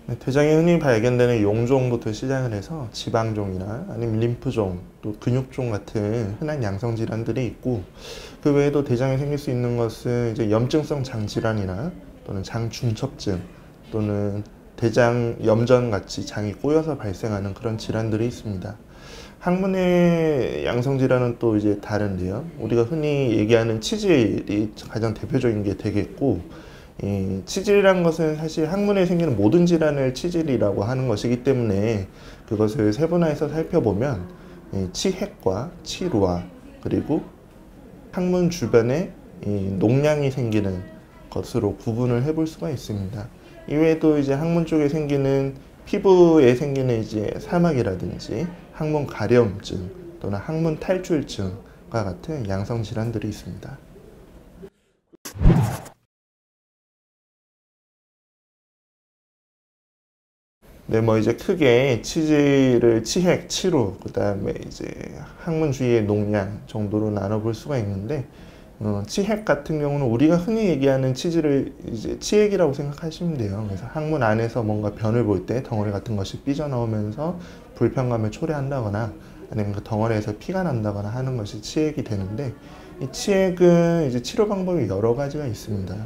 네, 대장에 흔히 발견되는 용종부터 시작을 해서 지방종이나 아니면 림프종, 또 근육종 같은 흔한 양성 질환들이 있고, 그 외에도 대장에 생길 수 있는 것은 이제 염증성 장질환이나 또는 장중첩증 또는 대장 염전 같이 장이 꼬여서 발생하는 그런 질환들이 있습니다. 항문의 양성 질환은 또 이제 다른데요. 우리가 흔히 얘기하는 치질이 가장 대표적인 게 되겠고, 이 치질이란 것은 사실 항문에 생기는 모든 질환을 치질이라고 하는 것이기 때문에 그것을 세분화해서 살펴보면 치핵과 치루와 그리고 항문 주변에 농량이 생기는 것으로 구분을 해볼 수가 있습니다. 이외에도 이제 항문 쪽에 생기는 피부에 생기는 이제 사막이라든지 항문 가려움증 또는 항문 탈출증과 같은 양성 질환들이 있습니다. 네, 뭐 이제 크게 치질을 치핵, 치루, 그 다음에 이제 항문 주위의 농양 정도로 나눠볼 수가 있는데, 치핵 같은 경우는 우리가 흔히 얘기하는 치질을 이제 치핵이라고 생각하시면 돼요. 그래서 항문 안에서 뭔가 변을 볼 때 덩어리 같은 것이 삐져나오면서 불편감을 초래한다거나 아니면 그 덩어리에서 피가 난다거나 하는 것이 치핵이 되는데, 이 치핵은 이제 치료 방법이 여러 가지가 있습니다.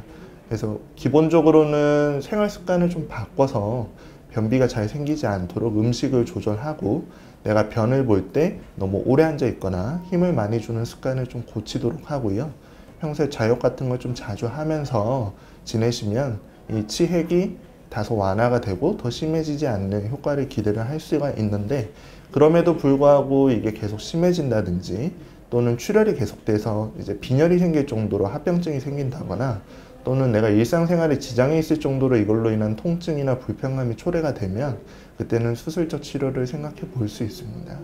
그래서 기본적으로는 생활 습관을 좀 바꿔서 변비가 잘 생기지 않도록 음식을 조절하고, 내가 변을 볼 때 너무 오래 앉아 있거나 힘을 많이 주는 습관을 좀 고치도록 하고요. 평소에 자욕 같은 걸 좀 자주 하면서 지내시면 이 치핵이 다소 완화가 되고 더 심해지지 않는 효과를 기대를 할 수가 있는데, 그럼에도 불구하고 이게 계속 심해진다든지 또는 출혈이 계속돼서 이제 빈혈이 생길 정도로 합병증이 생긴다거나 또는 내가 일상생활에 지장이 있을 정도로 이걸로 인한 통증이나 불편감이 초래가 되면 그때는 수술적 치료를 생각해 볼 수 있습니다.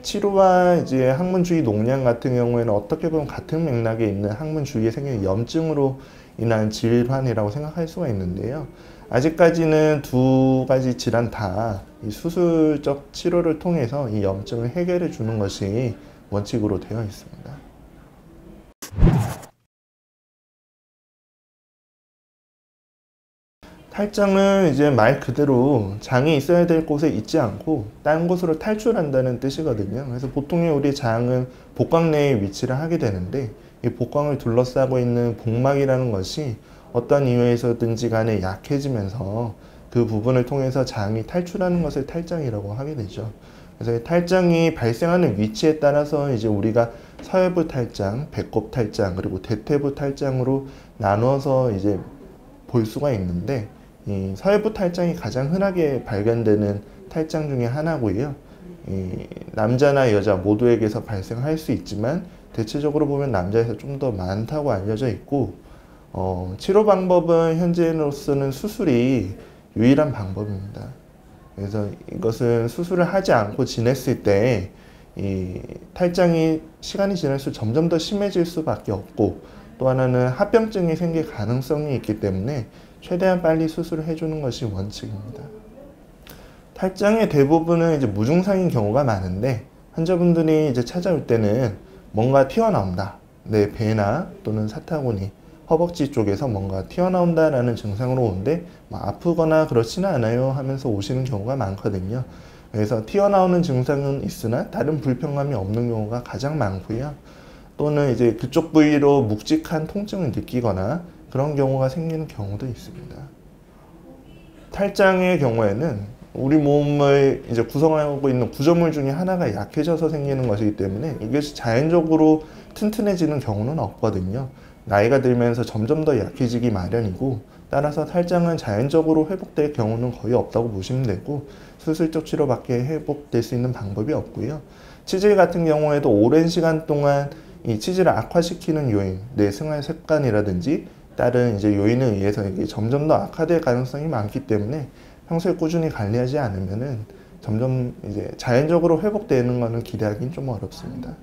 치료와 이제 항문 주위 농양 같은 경우에는 어떻게 보면 같은 맥락에 있는 항문 주위에 생기는 염증으로 인한 질환이라고 생각할 수가 있는데요. 아직까지는 두 가지 질환 다 이 수술적 치료를 통해서 이 염증을 해결해 주는 것이 원칙으로 되어 있습니다. 탈장은 이제 말 그대로 장이 있어야 될 곳에 있지 않고 딴 곳으로 탈출한다는 뜻이거든요. 그래서 보통의 우리 장은 복강 내에 위치를 하게 되는데, 이 복강을 둘러싸고 있는 복막이라는 것이 어떤 이유에서든지 간에 약해지면서 그 부분을 통해서 장이 탈출하는 것을 탈장이라고 하게 되죠. 그래서 탈장이 발생하는 위치에 따라서 이제 우리가 서해부 탈장, 배꼽 탈장, 그리고 대퇴부 탈장으로 나누어서 이제 볼 수가 있는데, 이 서해부 탈장이 가장 흔하게 발견되는 탈장 중에 하나고요. 이 남자나 여자 모두에게서 발생할 수 있지만 대체적으로 보면 남자에서 좀 더 많다고 알려져 있고, 치료 방법은 현재로서는 수술이 유일한 방법입니다. 그래서 이것은 수술을 하지 않고 지냈을 때 이 탈장이 시간이 지날수록 점점 더 심해질 수밖에 없고, 또 하나는 합병증이 생길 가능성이 있기 때문에 최대한 빨리 수술을 해주는 것이 원칙입니다. 탈장의 대부분은 이제 무증상인 경우가 많은데, 환자분들이 이제 찾아올 때는 뭔가 튀어나온다, 내 배나 또는 사타구니, 허벅지 쪽에서 뭔가 튀어나온다라는 증상으로 오는데 뭐 아프거나 그렇지는 않아요 하면서 오시는 경우가 많거든요. 그래서 튀어나오는 증상은 있으나 다른 불편감이 없는 경우가 가장 많고요. 또는 이제 그쪽 부위로 묵직한 통증을 느끼거나 그런 경우가 생기는 경우도 있습니다. 탈장의 경우에는 우리 몸을 이제 구성하고 있는 구조물 중에 하나가 약해져서 생기는 것이기 때문에 이것이 자연적으로 튼튼해지는 경우는 없거든요. 나이가 들면서 점점 더 약해지기 마련이고, 따라서 탈장은 자연적으로 회복될 경우는 거의 없다고 보시면 되고, 수술적 치료밖에 회복될 수 있는 방법이 없고요. 치질 같은 경우에도 오랜 시간 동안 이 치질을 악화시키는 요인, 내 생활 습관이라든지 다른 이제 요인에 의해서 이게 점점 더 악화될 가능성이 많기 때문에 평소에 꾸준히 관리하지 않으면은 점점 이제 자연적으로 회복되는 것은 기대하기는 좀 어렵습니다.